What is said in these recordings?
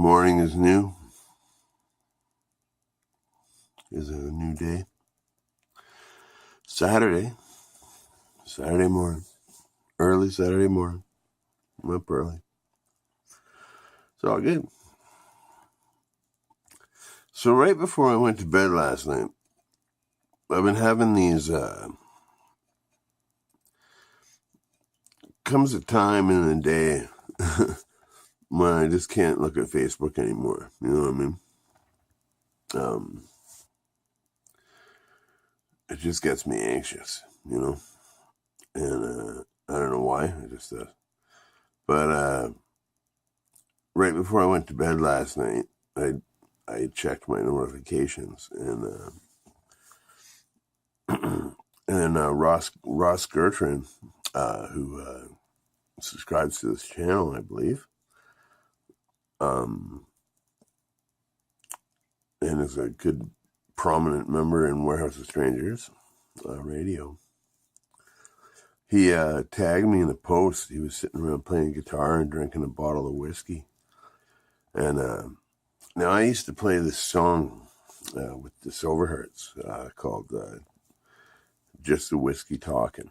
morning is new. Is a new day. Saturday morning. Early Saturday morning. I'm up early. It's all good. So right before I went to bed last night, I've been having these, comes a time in the day when I just can't look at Facebook anymore. You know what I mean? It just gets me anxious, and I don't know why, it just does. But right before I went to bed last night, I checked my notifications, and Ross Gertrude, who subscribes to this channel, I believe, and is a good prominent member in Warehouse of Strangers radio. He tagged me in a post. He was sitting around playing guitar and drinking a bottle of whiskey. And now I used to play this song with the Silverhearts called Just the Whiskey Talking.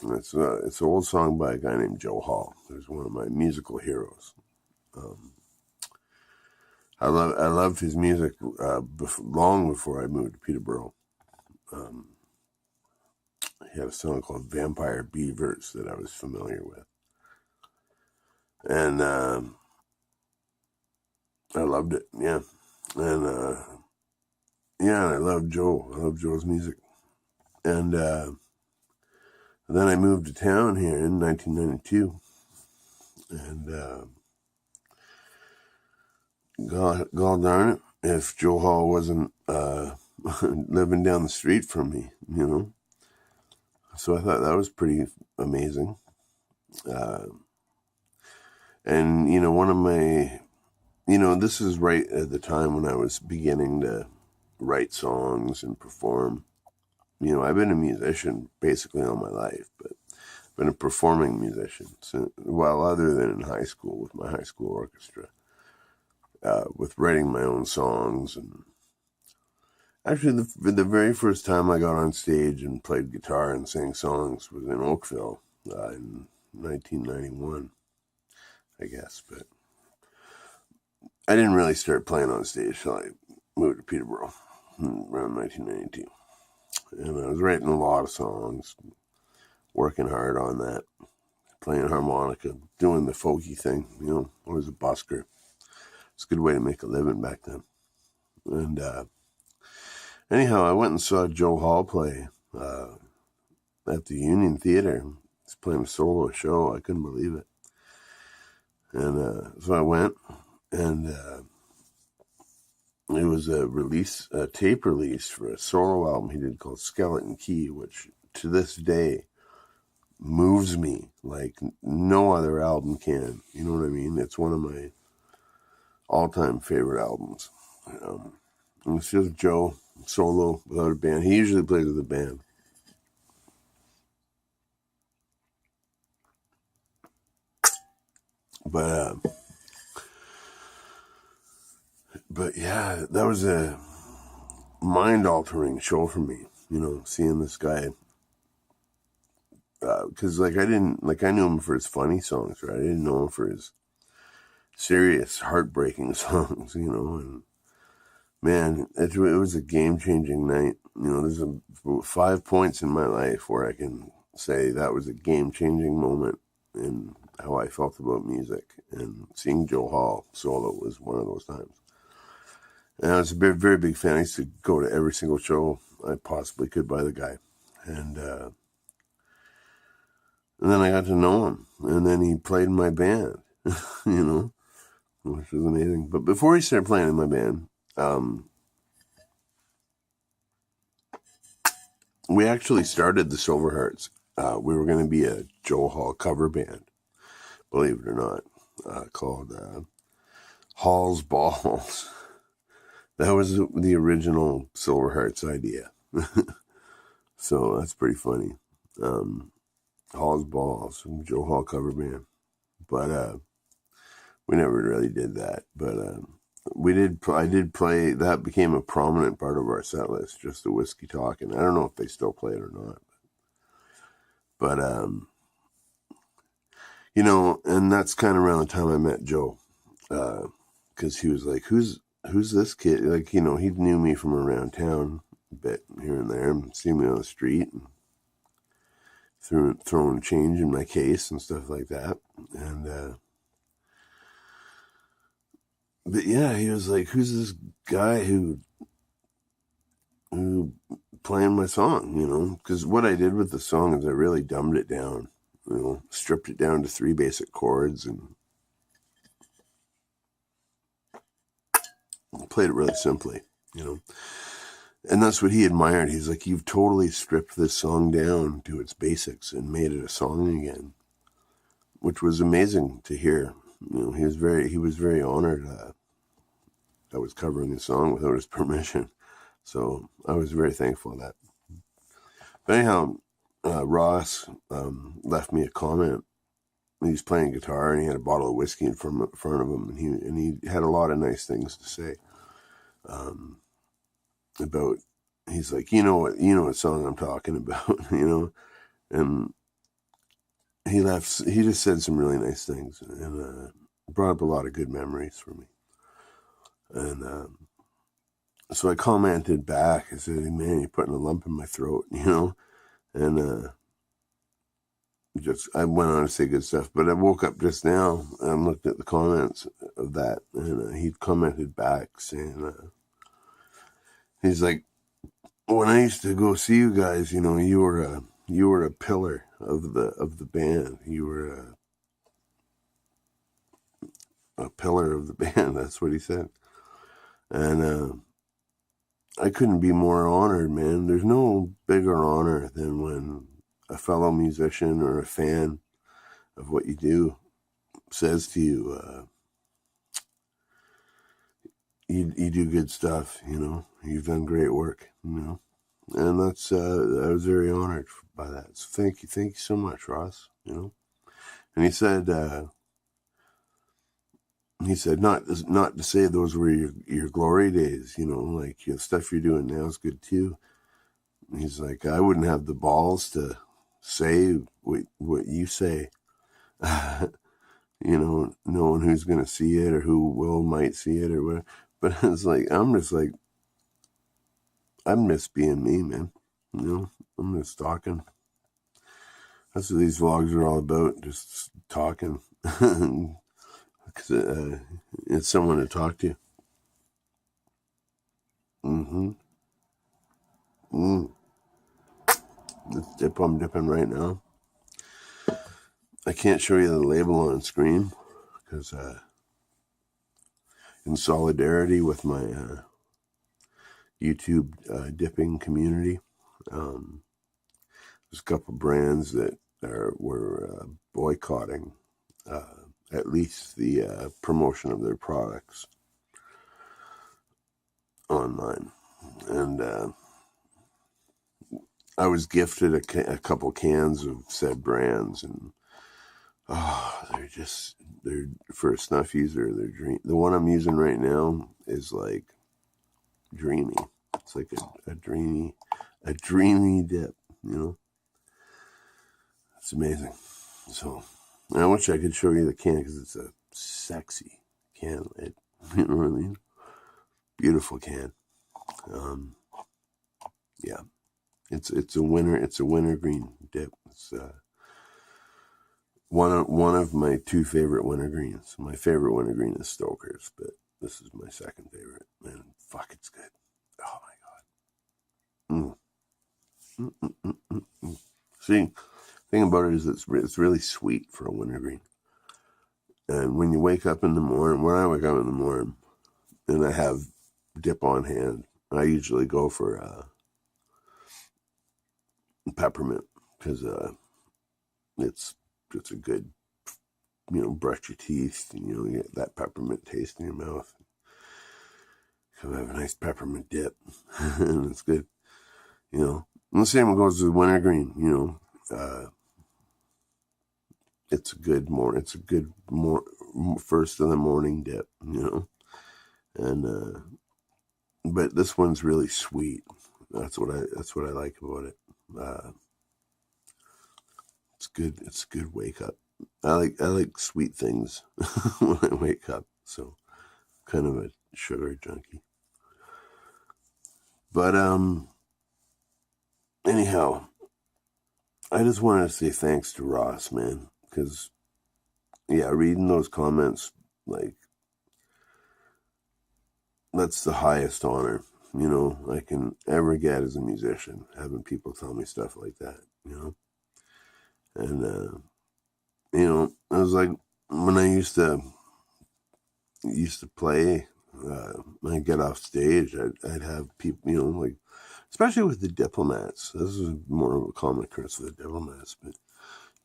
And it's an old song by a guy named Joe Hall. He's one of my musical heroes. I loved his music long before I moved to Peterborough. He had a song called Vampire Beavers that I was familiar with. And I loved it, yeah. And I love Joe. I love Joe's music. And then I moved to town here in 1992. And God darn it, if Joe Hall wasn't living down the street from me, So I thought that was pretty amazing. And, one of my, this is right at the time when I was beginning to write songs and perform. I've been a musician basically all my life, but I've been a performing musician, other than in high school with my high school orchestra, with writing my own songs. And actually, the very first time I got on stage and played guitar and sang songs was in Oakville in 1991, I guess. But I didn't really start playing on stage till I moved to Peterborough around 1992. And I was writing a lot of songs, working hard on that, playing harmonica, doing the folky thing. I was a busker. It's a good way to make a living back then. And anyhow, I went and saw Joe Hall play at the Union Theater. He's playing a solo show. I couldn't believe it. And so I went, and it was a tape release for a solo album he did called Skeleton Key, which to this day moves me like no other album can. You know what I mean? It's one of my all-time favorite albums. And it's just Joe solo without a band. He usually plays with a band. But yeah, that was a mind-altering show for me, seeing this guy. Because I knew him for his funny songs, right? I didn't know him for his serious, heartbreaking songs, and man, it was a game-changing night. There's 5 points in my life where I can say that was a game-changing moment in how I felt about music, and seeing Joe Hall solo was one of those times. And I was a very, very big fan. I used to go to every single show I possibly could by the guy. And then I got to know him. And then he played in my band, which was amazing. But before he started playing in my band, we actually started the Silverhearts. We were going to be a Joe Hall cover band, believe it or not, called Hall's Balls. That was the original Silverhearts idea. So that's pretty funny. Hall's Balls, Joe Hall cover band. But we never really did that, but I did play. That became a prominent part of our set list, just the whiskey talking. I don't know if they still play it or not, but and that's kind of around the time I met Joe, because he was like, "Who's this kid?" Like, he knew me from around town a bit here and there, and see me on the street, and throwing change in my case and stuff like that, and. But yeah, he was like, "Who's this guy who playing my song?" Because what I did with the song is I really dumbed it down, stripped it down to 3 basic chords and played it really simply, And that's what he admired. He's like, "You've totally stripped this song down to its basics and made it a song again," which was amazing to hear. He was very honored. I was covering the song without his permission. So I was very thankful for that. But anyhow, Ross left me a comment. He was playing guitar and he had a bottle of whiskey in front of him, and he had a lot of nice things to say about. He's like, you know what song I'm talking about, and he just said some really nice things and brought up a lot of good memories for me. And so I commented back. I said, "Hey, man, you're putting a lump in my throat," and I went on to say good stuff. But I woke up just now and looked at the comments of that, and he commented back saying, he's like, "When I used to go see you guys, you were a pillar of the band. You were a pillar of the band." That's what he said, and I couldn't be more honored, man. There's no bigger honor than when a fellow musician or a fan of what you do says to you, you do good stuff, you've done great work, and that's, I was very honored by that. So thank you so much, Ross, and he said, not to say those were your glory days, like the stuff you're doing now is good too. And he's like, I wouldn't have the balls to say what you say, knowing who's going to see it or who might see it or whatever. But it's like, I miss being me, man. I'm just talking. That's what these vlogs are all about, just talking. Because it's someone to talk to. This dip I'm dipping right now. I can't show you the label on screen because in solidarity with my YouTube dipping community, there's a couple brands that were boycotting at least the promotion of their products online, and I was gifted a couple cans of said brands, and they're for a snuff user. The one I'm using right now is like dreamy. It's like a dreamy dip. It's amazing. So I wish I could show you the can because it's a sexy can lid. You know what I mean? Beautiful can. Yeah, it's a wintergreen dip. It's one of my 2 favorite wintergreens. My favorite wintergreen is Stoker's, but this is my second favorite. Man, fuck, it's good. Oh my god. See, the thing about it is it's really sweet for a wintergreen. And when you wake up in the morning, when I wake up in the morning and I have dip on hand, I usually go for peppermint because it's a good, brush your teeth and you get that peppermint taste in your mouth. So I have a nice peppermint dip, and it's good. And the same goes with wintergreen. it's a good first of the morning dip, and but this one's really sweet. That's what I like about it. It's good. It's a good wake up. I like sweet things when I wake up. So kind of a sugar junkie. But anyhow, I just wanted to say thanks to Ross, man, because reading those comments, like, that's the highest honor, I can ever get as a musician, having people tell me stuff like that, and it was like when I used to play. When I get off stage, I'd have people, like, especially with the Diplomats. This is more of a common occurrence with the Diplomats, but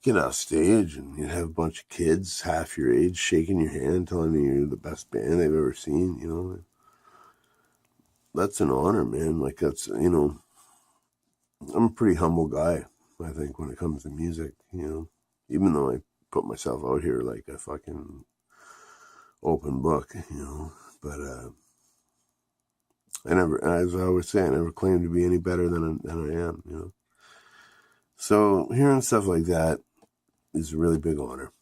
get off stage and you'd have a bunch of kids half your age shaking your hand, telling you you're the best band they've ever seen. That's an honor, man. Like, that's, I'm a pretty humble guy, I think, when it comes to music, even though I put myself out here like a fucking open book, but I never, as I always say, I never claimed to be any better than I am, So hearing stuff like that is a really big honor.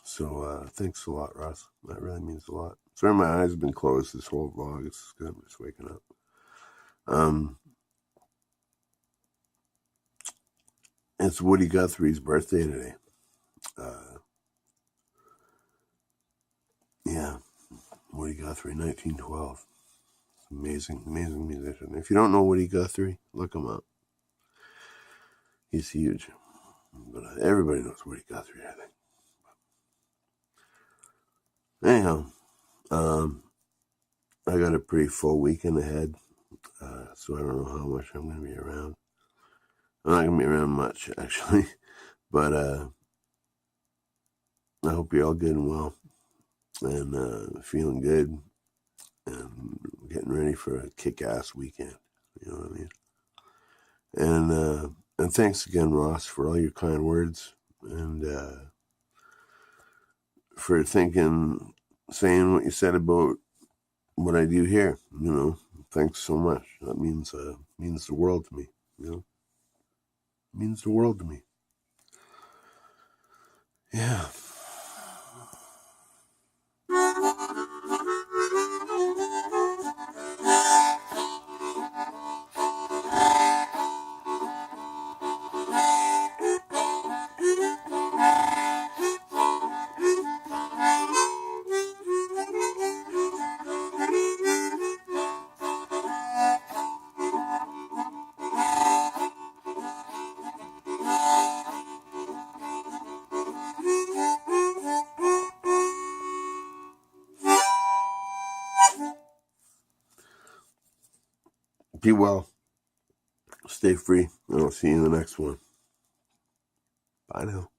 So thanks a lot, Ross. That really means a lot. Sorry, my eyes have been closed this whole vlog. It's because I'm just waking up. It's Woody Guthrie's birthday today. Woody Guthrie, 1912. Amazing, amazing musician. If you don't know Woody Guthrie, look him up. He's huge. But everybody knows Woody Guthrie, I think. Anyhow, I got a pretty full weekend ahead, so I don't know how much I'm going to be around. I'm not going to be around much, actually, but I hope you're all good and well, and feeling good, and getting ready for a kick-ass weekend. You know what I mean? And thanks again, Ross, for all your kind words, and for saying what you said about what I do here. Thanks so much. That means the world to me. It means the world to me. Yeah. Be well. Stay free. And I'll see you in the next one. Bye now.